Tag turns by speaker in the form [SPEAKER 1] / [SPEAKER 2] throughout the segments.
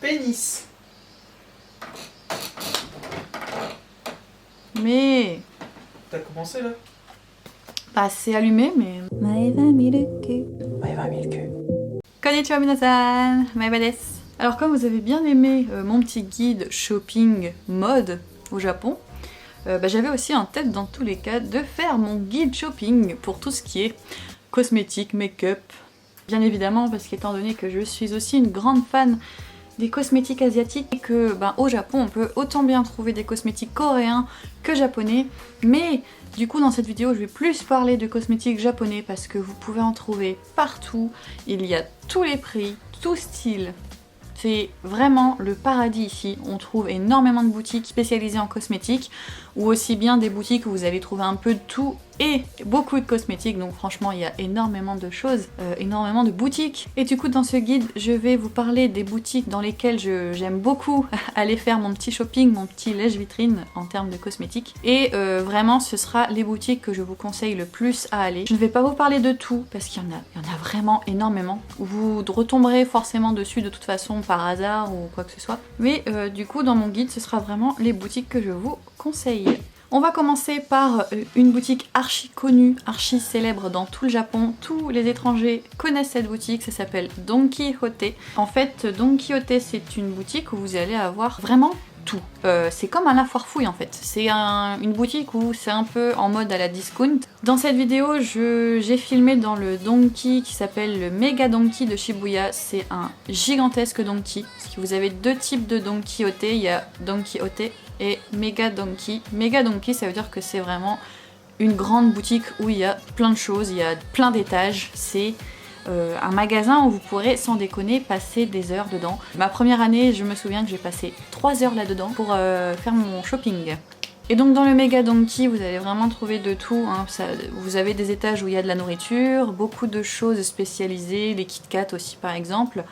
[SPEAKER 1] pénis.
[SPEAKER 2] Mais...
[SPEAKER 1] T'as commencé là?
[SPEAKER 2] Bah c'est allumé mais... Maeva Milke.
[SPEAKER 1] Maeva Milke.
[SPEAKER 2] Konnichiwa minasan, Maeva desu. Alors comme vous avez bien aimé mon petit guide shopping mode au Japon, j'avais aussi en tête dans tous les cas de faire mon guide shopping pour tout ce qui est cosmétique, make-up. Bien évidemment parce qu'étant donné que je suis aussi une grande fan des cosmétiques asiatiques et que au Japon on peut autant bien trouver des cosmétiques coréens que japonais, mais du coup dans cette vidéo je vais plus parler de cosmétiques japonais parce que vous pouvez en trouver partout, il y a tous les prix, tout style. C'est vraiment le paradis ici, on trouve énormément de boutiques spécialisées en cosmétiques ou aussi bien des boutiques où vous allez trouver un peu de tout et beaucoup de cosmétiques, donc franchement il y a énormément de choses, énormément de boutiques. Et du coup dans ce guide je vais vous parler des boutiques dans lesquelles j'aime beaucoup aller faire mon petit shopping, mon petit lèche-vitrine en termes de cosmétiques. Et vraiment ce sera les boutiques que je vous conseille le plus à aller. Je ne vais pas vous parler de tout parce qu'il y en a vraiment énormément. Vous retomberez forcément dessus de toute façon par hasard ou quoi que ce soit. Mais du coup dans mon guide ce sera vraiment les boutiques que je vous conseille. On va commencer par une boutique archi connue, archi célèbre dans tout le Japon. Tous les étrangers connaissent cette boutique, ça s'appelle Don Quijote. En fait, Don Quijote, c'est une boutique où vous allez avoir vraiment tout. C'est comme un la foire fouille en fait. C'est une boutique où c'est un peu en mode à la discount. Dans cette vidéo, j'ai filmé dans le Donki qui s'appelle le Mega Donki de Shibuya. C'est un gigantesque Donki. Parce que vous avez deux types de Don Quijote. Il y a Don Quijote et Mega Donki. Mega Donki, ça veut dire que c'est vraiment une grande boutique où il y a plein de choses, il y a plein d'étages. C'est un magasin où vous pourrez sans déconner passer des heures dedans. Ma première année, je me souviens que j'ai passé 3 heures là-dedans pour faire mon shopping. Et donc dans le Mega Donki, vous allez vraiment trouver de tout, hein. Vous avez des étages où il y a de la nourriture, beaucoup de choses spécialisées, les Kit Kat aussi par exemple.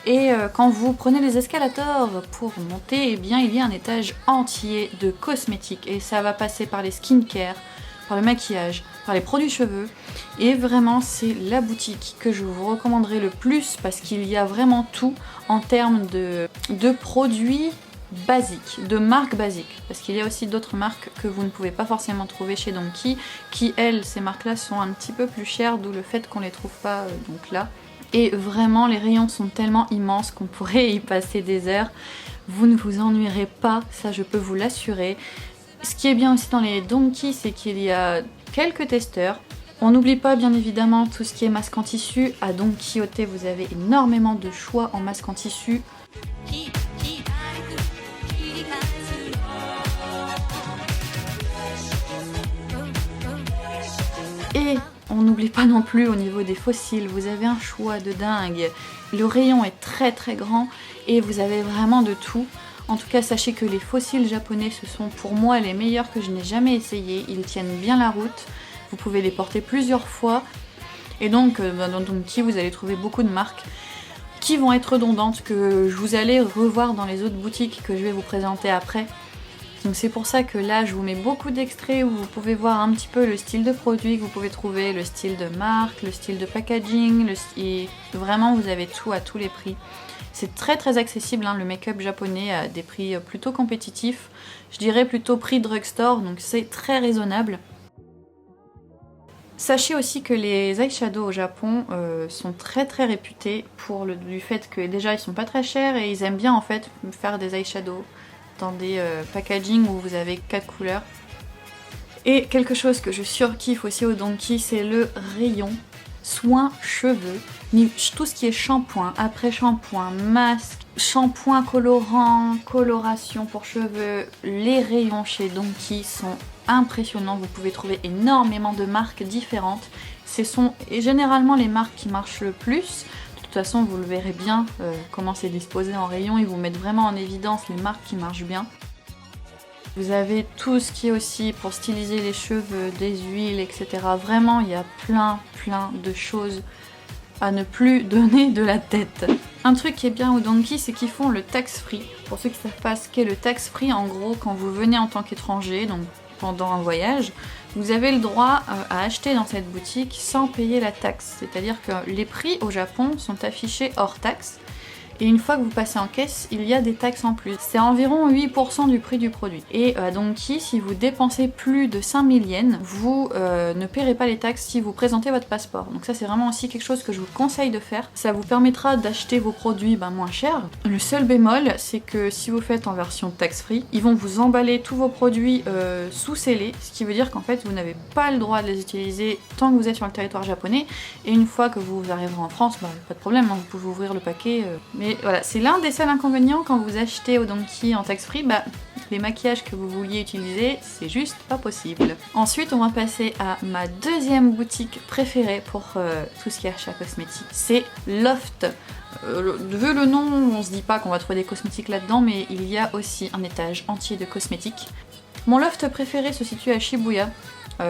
[SPEAKER 2] Et quand vous prenez les escalators pour monter, eh bien il y a un étage entier de cosmétiques. Et ça va passer par les skincare, par le maquillage, par les produits cheveux. Et vraiment c'est la boutique que je vous recommanderais le plus parce qu'il y a vraiment tout en termes de produits basiques, de marques basiques. Parce qu'il y a aussi d'autres marques que vous ne pouvez pas forcément trouver chez Donki, qui elles, ces marques-là sont un petit peu plus chères, d'où le fait qu'on les trouve pas donc là. Et vraiment les rayons sont tellement immenses qu'on pourrait y passer des heures. Vous ne vous ennuierez pas, ça je peux vous l'assurer. Ce qui est bien aussi dans les Donki, c'est qu'il y a quelques testeurs. On n'oublie pas bien évidemment tout ce qui est masque en tissu. À Don Quijote, vous avez énormément de choix en masque en tissu. Et on n'oublie pas non plus au niveau des fossiles, vous avez un choix de dingue. Le rayon est très très grand et vous avez vraiment de tout. En tout cas, sachez que les fossiles japonais, ce sont pour moi les meilleurs que je n'ai jamais essayés. Ils tiennent bien la route, vous pouvez les porter plusieurs fois. Et donc, dans Donki, vous allez trouver beaucoup de marques qui vont être redondantes, que vous allez revoir dans les autres boutiques que je vais vous présenter après. Donc c'est pour ça que là, je vous mets beaucoup d'extraits où vous pouvez voir un petit peu le style de produit que vous pouvez trouver, le style de marque, le style de packaging, et vraiment, vous avez tout à tous les prix. C'est très très accessible, hein, le make-up japonais à des prix plutôt compétitifs. Je dirais plutôt prix drugstore, donc c'est très raisonnable. Sachez aussi que les eyeshadows au Japon sont très très réputés pour du fait que déjà ils sont pas très chers et ils aiment bien en fait faire des eyeshadows dans des packaging où vous avez 4 couleurs. Et quelque chose que je surkiffe aussi au Donki, c'est le rayon soins cheveux, tout ce qui est shampoing, après-shampoing, masque, shampoing colorant, coloration pour cheveux. Les rayons chez Donki sont impressionnants, vous pouvez trouver énormément de marques différentes. Ce sont généralement les marques qui marchent le plus. De toute façon, vous le verrez bien comment c'est disposé en rayon, ils vous mettent vraiment en évidence les marques qui marchent bien. Vous avez tout ce qui est aussi pour styliser les cheveux, des huiles, etc. Vraiment, il y a plein de choses à ne plus donner de la tête. Un truc qui est bien au Donki, c'est qu'ils font le tax free. Pour ceux qui ne savent pas ce qu'est le tax free, en gros, quand vous venez en tant qu'étranger, donc pendant un voyage, vous avez le droit à acheter dans cette boutique sans payer la taxe. C'est-à-dire que les prix au Japon sont affichés hors taxe. et une fois que vous passez en caisse, il y a des taxes en plus. C'est environ 8% du prix du produit. Et à Donkey, si vous dépensez plus de 5000 yens, vous ne paierez pas les taxes si vous présentez votre passeport. Donc ça c'est vraiment aussi quelque chose que je vous conseille de faire. Ça vous permettra d'acheter vos produits moins cher. Le seul bémol, c'est que si vous faites en version tax-free, ils vont vous emballer tous vos produits sous scellés, ce qui veut dire qu'en fait vous n'avez pas le droit de les utiliser tant que vous êtes sur le territoire japonais, et une fois que vous arriverez en France, pas de problème, hein, vous pouvez ouvrir le paquet. Mais voilà, c'est l'un des seuls inconvénients quand vous achetez au Donkey en tax-free, les maquillages que vous vouliez utiliser, c'est juste pas possible. Ensuite, on va passer à ma deuxième boutique préférée pour tout ce qui est achat cosmétique, c'est Loft. Vu le nom, on se dit pas qu'on va trouver des cosmétiques là-dedans, mais il y a aussi un étage entier de cosmétiques. Mon loft préféré se situe à Shibuya.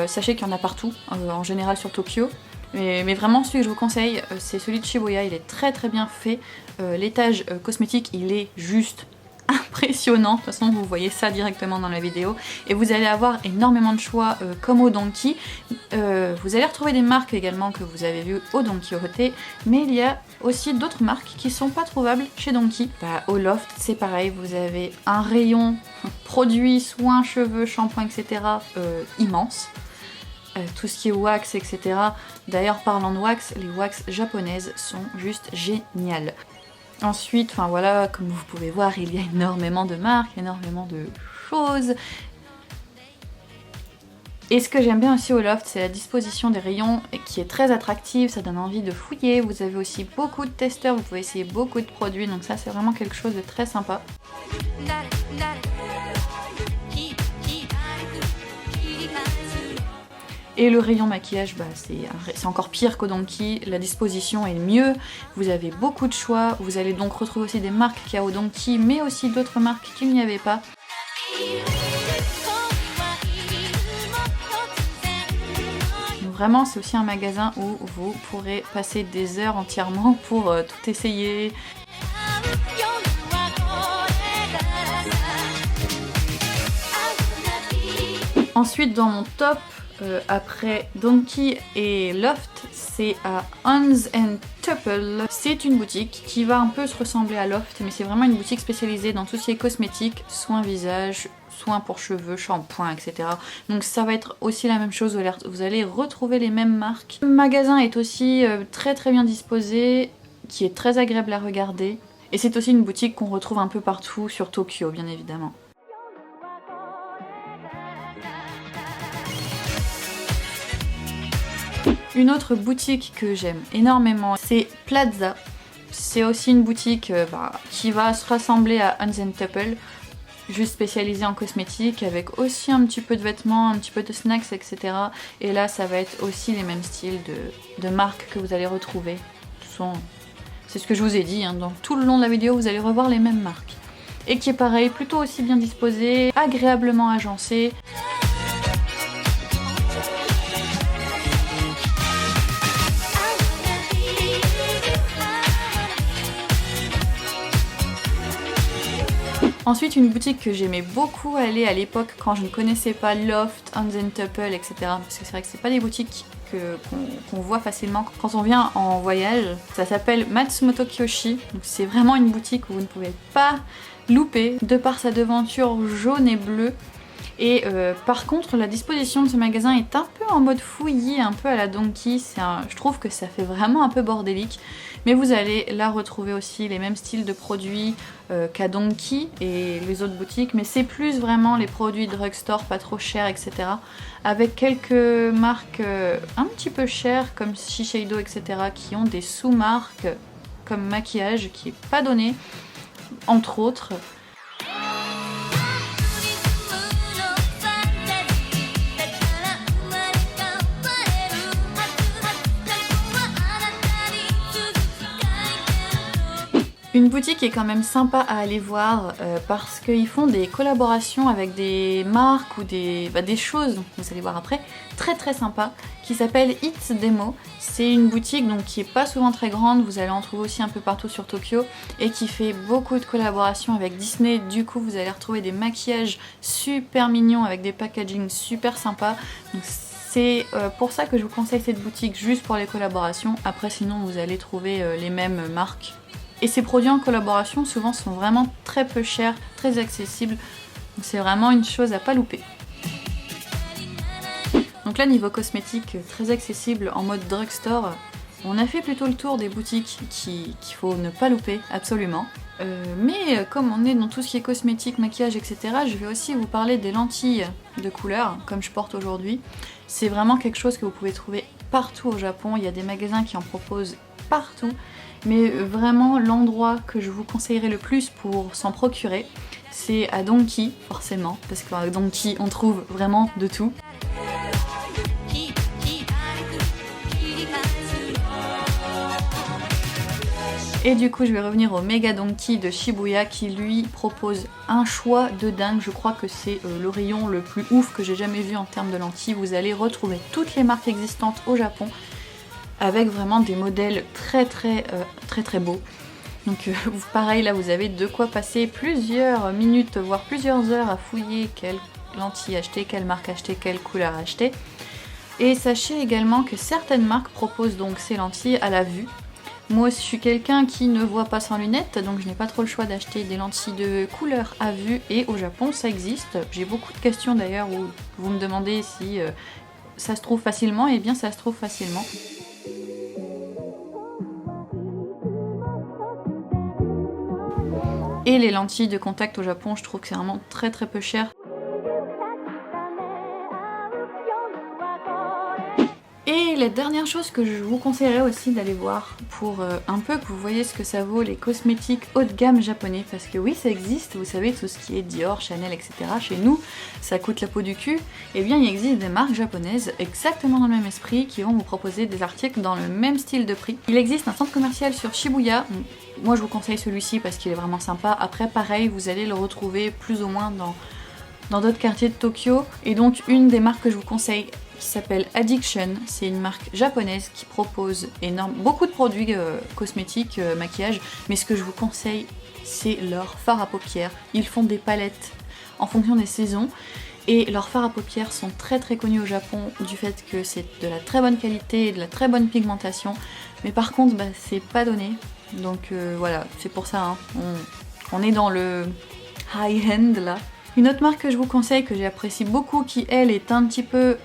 [SPEAKER 2] Sachez qu'il y en a partout, en général sur Tokyo. Mais vraiment, celui que je vous conseille, c'est celui de Shibuya. Il est très très bien fait. L'étage cosmétique, il est juste impressionnant. De toute façon, vous voyez ça directement dans la vidéo. Et vous allez avoir énormément de choix comme au Donkey. Vous allez retrouver des marques également que vous avez vues au Don Quijote. Mais il y a aussi d'autres marques qui sont pas trouvables chez Donkey. Au Loft, c'est pareil. Vous avez un rayon produits, soins, cheveux, shampoing, etc. Immense. Tout ce qui est wax, etc. D'ailleurs, parlant de wax, les wax japonaises sont juste géniales. Ensuite, voilà, comme vous pouvez voir, il y a énormément de marques, énormément de choses. Et ce que j'aime bien aussi au Loft, c'est la disposition des rayons qui est très attractive, ça donne envie de fouiller. Vous avez aussi beaucoup de testeurs, vous pouvez essayer beaucoup de produits, donc ça c'est vraiment quelque chose de très sympa. Et le rayon maquillage, c'est encore pire qu'au Donkey, la disposition est mieux, vous avez beaucoup de choix, vous allez donc retrouver aussi des marques qu'il y a au Donkey, mais aussi d'autres marques qu'il n'y avait pas. Donc vraiment, c'est aussi un magasin où vous pourrez passer des heures entièrement pour tout essayer. Ensuite, dans mon top, après Donkey et Loft, c'est à Hans & Tuppel. C'est une boutique qui va un peu se ressembler à Loft, mais c'est vraiment une boutique spécialisée dans tout ce qui est cosmétique, soins visage, soins pour cheveux, shampoing, etc. Donc ça va être aussi la même chose, vous allez retrouver les mêmes marques. Le magasin est aussi très très bien disposé, qui est très agréable à regarder. Et c'est aussi une boutique qu'on retrouve un peu partout sur Tokyo, bien évidemment. Une autre boutique que j'aime énormément, c'est Plaza. C'est aussi une boutique qui va se rassembler à Hans & Tuppel, juste spécialisée en cosmétique, avec aussi un petit peu de vêtements, un petit peu de snacks, etc. Et là, ça va être aussi les mêmes styles de marques que vous allez retrouver. C'est ce que je vous ai dit, hein, dans tout le long de la vidéo, vous allez revoir les mêmes marques. Et qui est pareil, plutôt aussi bien disposé, agréablement agencé. Ensuite, une boutique que j'aimais beaucoup aller à l'époque quand je ne connaissais pas Loft, Hans & Tuppel, etc. Parce que c'est vrai que c'est pas des boutiques qu'on voit facilement quand on vient en voyage. Ça s'appelle Matsumoto Kiyoshi. Donc c'est vraiment une boutique où vous ne pouvez pas louper de par sa devanture jaune et bleue. Et par contre, la disposition de ce magasin est un peu en mode fouillis, un peu à la Donkey. Je trouve que ça fait vraiment un peu bordélique. Mais vous allez là retrouver aussi les mêmes styles de produits qu'à Donkey et les autres boutiques. Mais c'est plus vraiment les produits drugstore, pas trop chers, etc. Avec quelques marques un petit peu chères comme Shiseido, etc. qui ont des sous-marques comme maquillage qui est pas donné, entre autres. Une boutique qui est quand même sympa à aller voir parce qu'ils font des collaborations avec des marques ou des choses, vous allez voir après, très très sympa, qui s'appelle It's Demo. C'est une boutique donc qui est pas souvent très grande, vous allez en trouver aussi un peu partout sur Tokyo et qui fait beaucoup de collaborations avec Disney. Du coup vous allez retrouver des maquillages super mignons avec des packaging super sympas. Donc c'est pour ça que je vous conseille cette boutique, juste pour les collaborations. Après sinon vous allez trouver les mêmes marques Et ces produits en collaboration souvent sont vraiment très peu chers, très accessibles. C'est vraiment une chose à pas louper. Donc là, niveau cosmétique, très accessible en mode drugstore. On a fait plutôt le tour des boutiques qu'il faut ne pas louper, absolument. Mais comme on est dans tout ce qui est cosmétique, maquillage, etc., je vais aussi vous parler des lentilles de couleur, comme je porte aujourd'hui. C'est vraiment quelque chose que vous pouvez trouver partout au Japon. Il y a des magasins qui en proposent partout. Mais vraiment, l'endroit que je vous conseillerais le plus pour s'en procurer, c'est à Donki, forcément. Parce qu'à Donki, on trouve vraiment de tout. Et du coup je vais revenir au Mega Donki de Shibuya qui lui propose un choix de dingue. Je crois que c'est le rayon le plus ouf que j'ai jamais vu en termes de lentilles. Vous allez retrouver toutes les marques existantes au Japon avec vraiment des modèles très beaux. Donc pareil, là vous avez de quoi passer plusieurs minutes voire plusieurs heures à fouiller quelle lentille acheter, quelle marque acheter, quelle couleur acheter. Et sachez également que certaines marques proposent donc ces lentilles à la vue. Moi je suis quelqu'un qui ne voit pas sans lunettes, donc je n'ai pas trop le choix d'acheter des lentilles de couleur à vue, et au Japon ça existe. J'ai beaucoup de questions d'ailleurs où vous me demandez si ça se trouve facilement, et bien ça se trouve facilement. Et les lentilles de contact au Japon, je trouve que c'est vraiment très peu cher. Et la dernière chose que je vous conseillerais aussi d'aller voir pour un peu que vous voyez ce que ça vaut, les cosmétiques haut de gamme japonais, parce que oui ça existe, vous savez tout ce qui est Dior, Chanel, etc. Chez nous ça coûte la peau du cul. Et bien il existe des marques japonaises exactement dans le même esprit qui vont vous proposer des articles dans le même style de prix. Il existe un centre commercial sur Shibuya. Moi je vous conseille celui-ci parce qu'il est vraiment sympa. Après pareil vous allez le retrouver plus ou moins dans d'autres quartiers de Tokyo. Et donc une des marques que je vous conseille qui s'appelle Addiction, c'est une marque japonaise qui propose beaucoup de produits cosmétiques, maquillage, mais ce que je vous conseille c'est leur fard à paupières. Ils font des palettes en fonction des saisons et leurs fards à paupières sont très connus au Japon du fait que c'est de la très bonne qualité et de la très bonne pigmentation, mais par contre bah, c'est pas donné, donc voilà, c'est pour ça, hein. On est dans le high-end là. Une autre marque que je vous conseille, que j'apprécie beaucoup, qui elle est un petit peu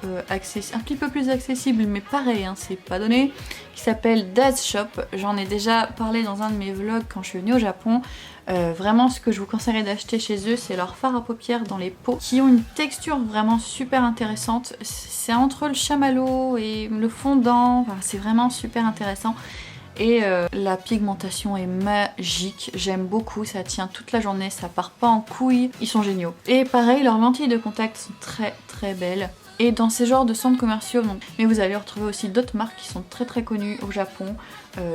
[SPEAKER 2] plus accessible, mais pareil, hein, c'est pas donné, qui s'appelle Daz Shop. J'en ai déjà parlé dans un de mes vlogs quand je suis venue au Japon. Vraiment ce que je vous conseillerais d'acheter chez eux, c'est leurs fards à paupières dans les pots, qui ont une texture vraiment super intéressante. C'est entre le chamallow et le fondant, enfin, c'est vraiment super intéressant. Et la pigmentation est magique, j'aime beaucoup, ça tient toute la journée, ça part pas en couilles, ils sont géniaux. Et pareil, leurs lentilles de contact sont très belles. Et dans ces genres de centres commerciaux, donc, mais vous allez retrouver aussi d'autres marques qui sont très connues au Japon,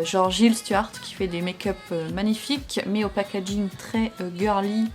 [SPEAKER 2] genre Jill Stuart qui fait des make-up magnifiques, mais au packaging très girly.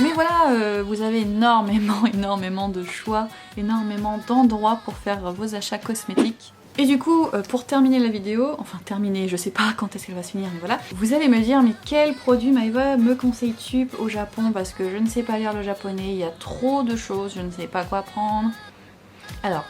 [SPEAKER 2] Mais voilà, vous avez énormément de choix, énormément d'endroits pour faire vos achats cosmétiques. Et du coup, pour terminer la vidéo, enfin terminer, je sais pas quand est-ce qu'elle va se finir, mais voilà, vous allez me dire mais quel produit Maeva me conseilles-tu au Japon, parce que je ne sais pas lire le japonais, il y a trop de choses, je ne sais pas quoi prendre. Alors,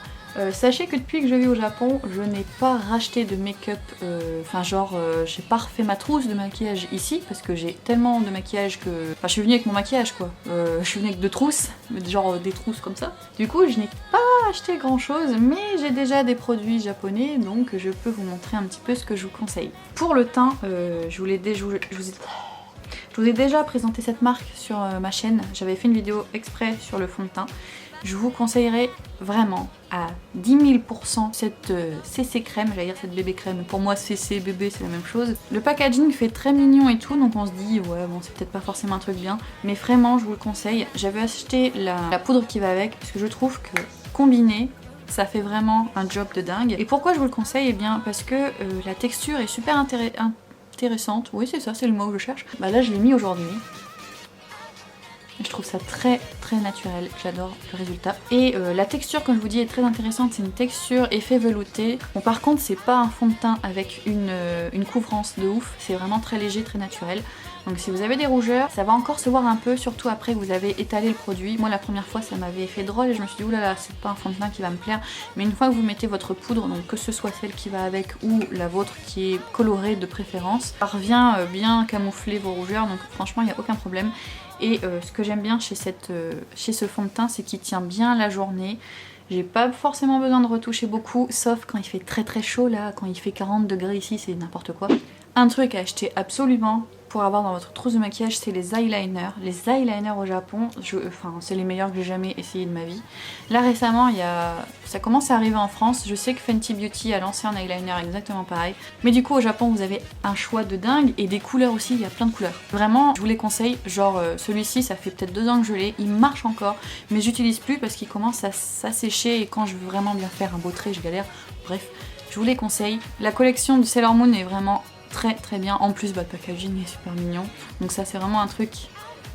[SPEAKER 2] sachez que depuis que je vis au Japon, je n'ai pas racheté de make-up, j'ai pas refait ma trousse de maquillage ici, parce que j'ai tellement de maquillage que... Enfin, je suis venue avec mon maquillage quoi, je suis venue avec 2 trousses, genre des trousses comme ça. Du coup, je n'ai pas acheté grand chose, mais j'ai déjà des produits japonais, donc je peux vous montrer un petit peu ce que je vous conseille. Pour le teint, je vous ai déjà présenté cette marque sur ma chaîne, j'avais fait une vidéo exprès sur le fond de teint. Je vous conseillerais vraiment à 10 000% cette CC crème, j'allais dire cette bébé crème, pour moi CC bébé c'est la même chose. Le packaging fait très mignon et tout, donc on se dit ouais bon c'est peut-être pas forcément un truc bien, mais vraiment je vous le conseille. J'avais acheté la poudre qui va avec, parce que je trouve que combiné, ça fait vraiment un job de dingue. Et pourquoi je vous le conseille? Eh bien parce que la texture est super intéressante, oui c'est ça, c'est le mot que je cherche. Bah là je l'ai mis aujourd'hui. je trouve ça très très naturel, j'adore le résultat. Et la texture, comme je vous dis, est très intéressante, c'est une texture effet velouté. Bon, par contre c'est pas un fond de teint avec une couvrance de ouf, c'est vraiment très léger, très naturel. Donc si vous avez des rougeurs, ça va encore se voir un peu, surtout après que vous avez étalé le produit. Moi la première fois ça m'avait fait drôle et je me suis dit oulala, c'est pas un fond de teint qui va me plaire. Mais une fois que vous mettez votre poudre, donc que ce soit celle qui va avec ou la vôtre qui est colorée de préférence, ça revient bien camoufler vos rougeurs, donc franchement il n'y a aucun problème. Et ce que j'aime bien chez ce fond de teint, c'est qu'il tient bien la journée. J'ai pas forcément besoin de retoucher beaucoup, sauf quand il fait très très chaud là, quand il fait 40 degrés ici, c'est n'importe quoi. Un truc à acheter absolument pour avoir dans votre trousse de maquillage, c'est les eyeliners. Les eyeliners au Japon, c'est les meilleurs que j'ai jamais essayé de ma vie. Là récemment, ça commence à arriver en France. Je sais que Fenty Beauty a lancé un eyeliner exactement pareil. Mais du coup au Japon, vous avez un choix de dingue et des couleurs aussi, il y a plein de couleurs. Vraiment, je vous les conseille. Genre celui-ci, ça fait peut-être 2 ans que je l'ai. Il marche encore, mais j'utilise plus parce qu'il commence à s'assécher et quand je veux vraiment bien faire un beau trait, je galère. Bref, je vous les conseille. La collection de Sailor Moon est vraiment très très bien, en plus le packaging est super mignon, donc ça c'est vraiment un truc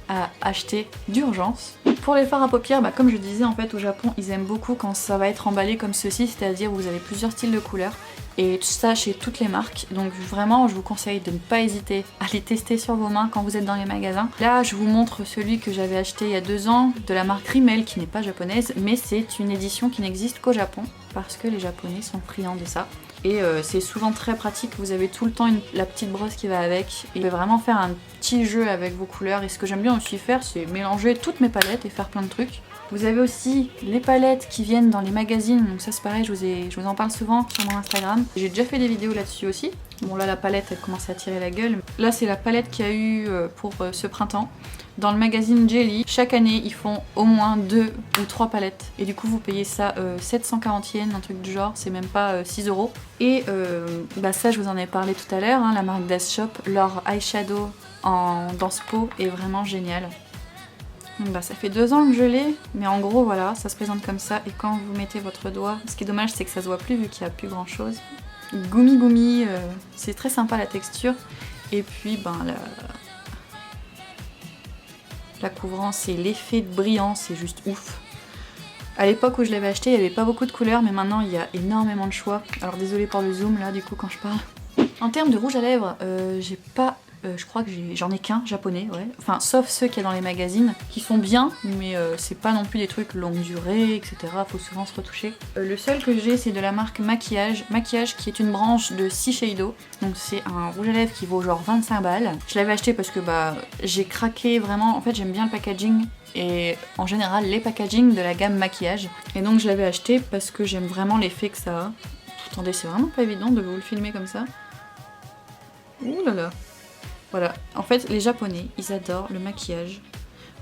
[SPEAKER 2] à acheter d'urgence. Pour les fards à paupières, comme je disais en fait au Japon ils aiment beaucoup quand ça va être emballé comme ceci, c'est-à-dire vous avez plusieurs styles de couleurs et ça chez toutes les marques, donc vraiment je vous conseille de ne pas hésiter à les tester sur vos mains quand vous êtes dans les magasins. Là je vous montre celui que j'avais acheté il y a 2 ans de la marque Rimmel qui n'est pas japonaise mais c'est une édition qui n'existe qu'au Japon parce que les japonais sont friands de ça. Et c'est souvent très pratique, vous avez tout le temps la petite brosse qui va avec. Et vous pouvez vraiment faire un petit jeu avec vos couleurs. Et ce que j'aime bien aussi faire, c'est mélanger toutes mes palettes et faire plein de trucs. Vous avez aussi les palettes qui viennent dans les magazines, donc ça c'est pareil, je vous en parle souvent sur mon Instagram. J'ai déjà fait des vidéos là-dessus aussi. Bon là la palette elle commence à tirer la gueule. Là c'est la palette qu'il y a eu pour ce printemps. Dans le magazine Jelly, chaque année ils font au moins 2 ou 3 palettes. Et du coup vous payez ça 740 yens, un truc du genre, c'est même pas 6 €. Et ça je vous en ai parlé tout à l'heure, la marque Das Shop, leur eyeshadow dans ce pot est vraiment génial. Donc ça fait 2 ans que je l'ai, mais en gros voilà, ça se présente comme ça. Et quand vous mettez votre doigt, ce qui est dommage c'est que ça se voit plus vu qu'il n'y a plus grand chose. Goumi goumi, c'est très sympa la texture. Et puis la couvrance et l'effet de brillant, c'est juste ouf. À l'époque où je l'avais acheté, il n'y avait pas beaucoup de couleurs, mais maintenant il y a énormément de choix. Alors désolée pour le zoom là du coup quand je parle. En termes de rouge à lèvres, j'ai pas... je crois que j'en ai qu'un japonais, ouais. Enfin, sauf ceux qu'il y a dans les magazines, qui sont bien, mais c'est pas non plus des trucs longue durée, etc. Faut souvent se retoucher. Le seul que j'ai, c'est de la marque Maquillage. Maquillage qui est une branche de Shiseido. Donc c'est un rouge à lèvres qui vaut genre 25 balles. Je l'avais acheté parce que j'ai craqué vraiment. En fait, j'aime bien le packaging. Et en général, les packaging de la gamme Maquillage. Et donc je l'avais acheté parce que j'aime vraiment l'effet que ça a. Attendez, c'est vraiment pas évident de vous le filmer comme ça. Ouh là là. Voilà, en fait les japonais ils adorent le maquillage,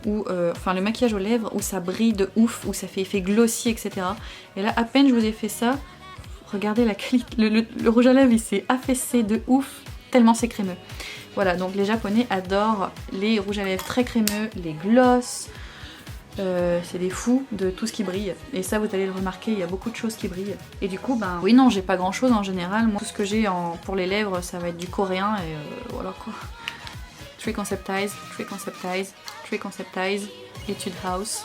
[SPEAKER 2] le maquillage aux lèvres où ça brille de ouf, où ça fait effet glossy etc. Et là à peine je vous ai fait ça, regardez la qualité, le rouge à lèvres il s'est affaissé de ouf, tellement c'est crémeux. Voilà, donc les japonais adorent les rouges à lèvres très crémeux, les gloss, c'est des fous de tout ce qui brille. Et ça vous allez le remarquer, il y a beaucoup de choses qui brillent. Et du coup, oui non, j'ai pas grand chose en général. Moi, tout ce que j'ai pour les lèvres, ça va être du coréen et voilà quoi. Tree Conceptize, Tree Conceptize, Tree Conceptize, Etude House.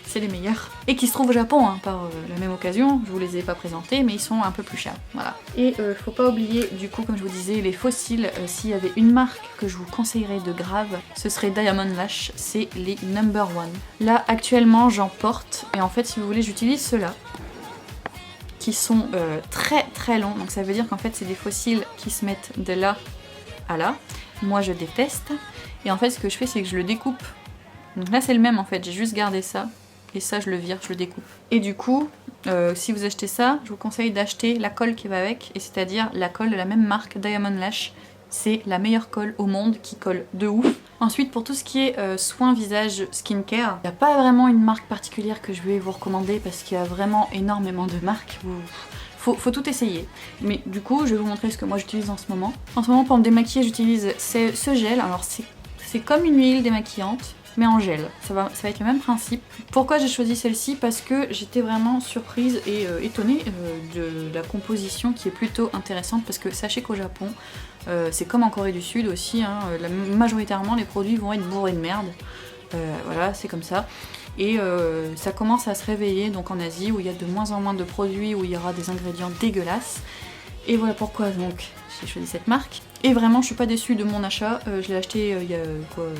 [SPEAKER 2] C'est les meilleurs. Et qui se trouvent au Japon, par la même occasion. Je vous les ai pas présentés, mais ils sont un peu plus chers. Voilà. Et faut pas oublier, du coup, comme je vous disais, les fossiles. S'il y avait une marque que je vous conseillerais de grave, ce serait Diamond Lash. C'est les No. 1. Là, actuellement, j'en porte. Et en fait, si vous voulez, j'utilise ceux-là. Qui sont très très longs. Donc ça veut dire qu'en fait, c'est des fossiles qui se mettent de là à là. Moi, je déteste. Et en fait, ce que je fais, c'est que je le découpe. Donc là, c'est le même, en fait. J'ai juste gardé ça. Et ça je le vire, je le découpe. Et du coup, si vous achetez ça, je vous conseille d'acheter la colle qui va avec, et c'est-à-dire la colle de la même marque, Diamond Lash. C'est la meilleure colle au monde qui colle de ouf. Ensuite, pour tout ce qui est soins visage skincare, il n'y a pas vraiment une marque particulière que je vais vous recommander parce qu'il y a vraiment énormément de marques. Faut tout essayer. Mais du coup, je vais vous montrer ce que moi j'utilise en ce moment. En ce moment, pour me démaquiller, j'utilise ce gel. Alors c'est comme une huile démaquillante, mais en gel. Ça va être le même principe. Pourquoi j'ai choisi celle-ci? Parce que j'étais vraiment surprise et étonnée de la composition qui est plutôt intéressante, parce que sachez qu'au Japon, c'est comme en Corée du Sud aussi, majoritairement les produits vont être bourrés de merde. Voilà, c'est comme ça. Et ça commence à se réveiller donc en Asie où il y a de moins en moins de produits, où il y aura des ingrédients dégueulasses. Et voilà pourquoi donc j'ai choisi cette marque. Et vraiment je suis pas déçue de mon achat, je l'ai acheté il y a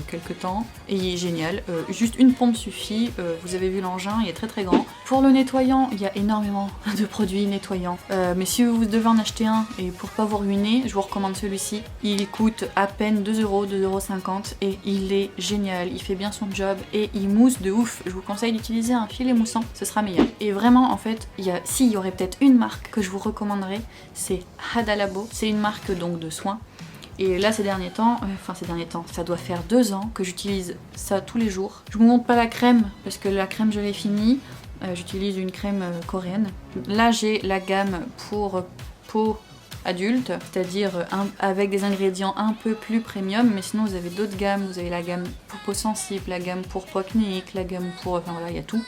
[SPEAKER 2] quelques temps et il est génial. Juste une pompe suffit, vous avez vu l'engin, il est très très grand. Pour le nettoyant, il y a énormément de produits nettoyants. Mais si vous devez en acheter un et pour pas vous ruiner, je vous recommande celui-ci. Il coûte à peine 2 €, 2,50 € et il est génial, il fait bien son job et il mousse de ouf. Je vous conseille d'utiliser un filet moussant, ce sera meilleur. Et vraiment en fait, il y aurait peut-être une marque que je vous recommanderais, c'est Hada Labo. C'est une marque donc de soins. Et là ces derniers temps, ça doit faire 2 ans que j'utilise ça tous les jours. Je vous montre pas la crème parce que la crème je l'ai finie. J'utilise une crème coréenne. Là j'ai la gamme pour peau adulte, c'est-à-dire avec des ingrédients un peu plus premium, mais sinon vous avez d'autres gammes. Vous avez la gamme pour peau sensible, la gamme pour peau acnéique, la gamme pour... enfin voilà, il y a tout.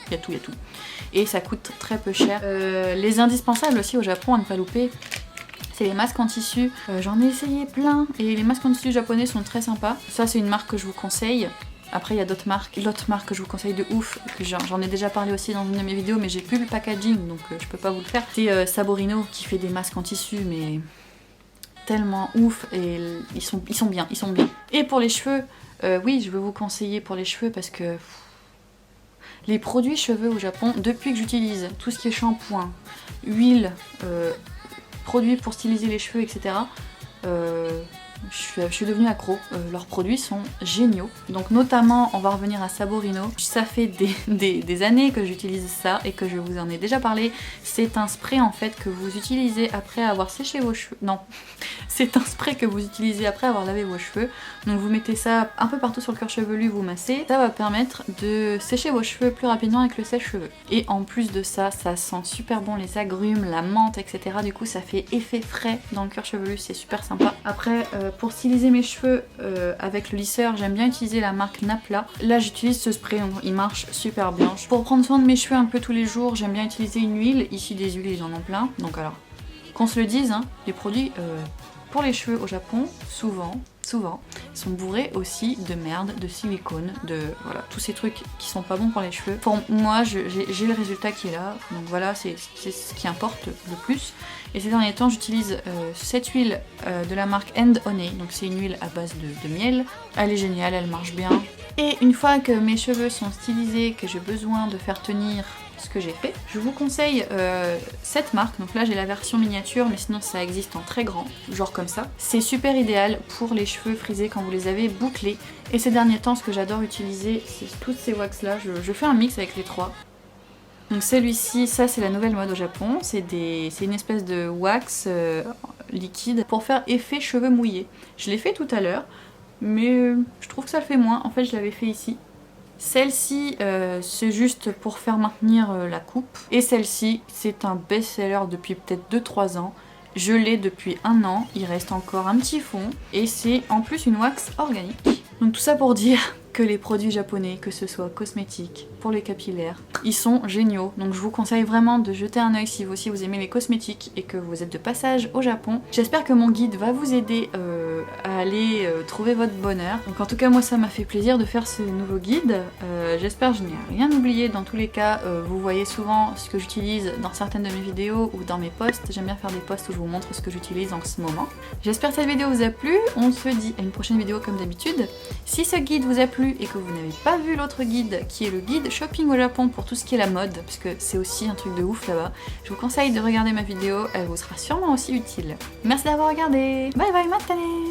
[SPEAKER 2] Et ça coûte très peu cher. Les indispensables aussi au Japon à ne pas louper, c'est les masques en tissu. J'en ai essayé plein et les masques en tissu japonais sont très sympas. Ça c'est une marque que je vous conseille. Après il y a d'autres marques. L'autre marque que je vous conseille de ouf, que j'en ai déjà parlé aussi dans une de mes vidéos mais j'ai plus le packaging donc je peux pas vous le faire. C'est Saborino qui fait des masques en tissu mais tellement ouf et ils sont bien. Et pour les cheveux, oui je veux vous conseiller pour les cheveux parce que les produits cheveux au Japon, depuis que j'utilise tout ce qui est shampoing, huile, produits pour styliser les cheveux, etc. Je suis devenue accro. Leurs produits sont géniaux. Donc notamment, on va revenir à Saborino. Ça fait des années que j'utilise ça et que je vous en ai déjà parlé. C'est un spray en fait que vous utilisez après avoir séché vos cheveux. Non, c'est un spray que vous utilisez après avoir lavé vos cheveux. Donc vous mettez ça un peu partout sur le cuir chevelu, vous massez. Ça va permettre de sécher vos cheveux plus rapidement avec le sèche-cheveux. Et en plus de ça, ça sent super bon les agrumes, la menthe, etc. Du coup, ça fait effet frais dans le cuir chevelu. C'est super sympa. Après, pour styliser mes cheveux avec le lisseur, j'aime bien utiliser la marque Napla. Là j'utilise ce spray, donc il marche super bien. Pour prendre soin de mes cheveux un peu tous les jours, j'aime bien utiliser une huile. Ici des huiles ils en ont plein. Donc alors, qu'on se le dise, hein, les produits pour les cheveux au Japon, souvent, sont bourrés aussi de merde, de silicone, de voilà, tous ces trucs qui sont pas bons pour les cheveux. Pour moi, j'ai le résultat qui est là, donc voilà, c'est ce qui importe le plus. Et ces derniers temps, j'utilise cette huile de la marque End Honey, donc c'est une huile à base de miel. Elle est géniale, elle marche bien. Et une fois que mes cheveux sont stylisés, que j'ai besoin de faire tenir ce que j'ai fait, je vous conseille cette marque. Donc là j'ai la version miniature, mais sinon ça existe en très grand, genre comme ça. C'est super idéal pour les cheveux frisés quand vous les avez bouclés. Et ces derniers temps, ce que j'adore utiliser, c'est toutes ces wax là. Je fais un mix avec les trois. Donc celui-ci, ça c'est la nouvelle mode au Japon, c'est une espèce de wax liquide pour faire effet cheveux mouillés. Je l'ai fait tout à l'heure, mais je trouve que ça le fait moins. En fait je l'avais fait ici. Celle-ci, c'est juste pour faire maintenir la coupe. Et celle-ci, c'est un best-seller depuis peut-être 2-3 ans. Je l'ai depuis 1 an, il reste encore un petit fond. Et c'est en plus une wax organique. Donc tout ça pour dire que les produits japonais, que ce soit cosmétiques, pour les capillaires, ils sont géniaux. Donc je vous conseille vraiment de jeter un œil si vous aussi vous aimez les cosmétiques et que vous êtes de passage au Japon. J'espère que mon guide va vous aider à aller trouver votre bonheur. Donc en tout cas moi ça m'a fait plaisir de faire ce nouveau guide. J'espère que je n'ai rien oublié. Dans tous les cas, vous voyez souvent ce que j'utilise dans certaines de mes vidéos ou dans mes posts. J'aime bien faire des posts où je vous montre ce que j'utilise en ce moment. J'espère que cette vidéo vous a plu. On se dit à une prochaine vidéo comme d'habitude. Si ce guide vous a plu et que vous n'avez pas vu l'autre guide qui est le guide shopping au Japon pour tout ce qui est la mode, parce que c'est aussi un truc de ouf là-bas, je vous conseille de regarder ma vidéo, elle vous sera sûrement aussi utile. Merci d'avoir regardé, bye bye matane.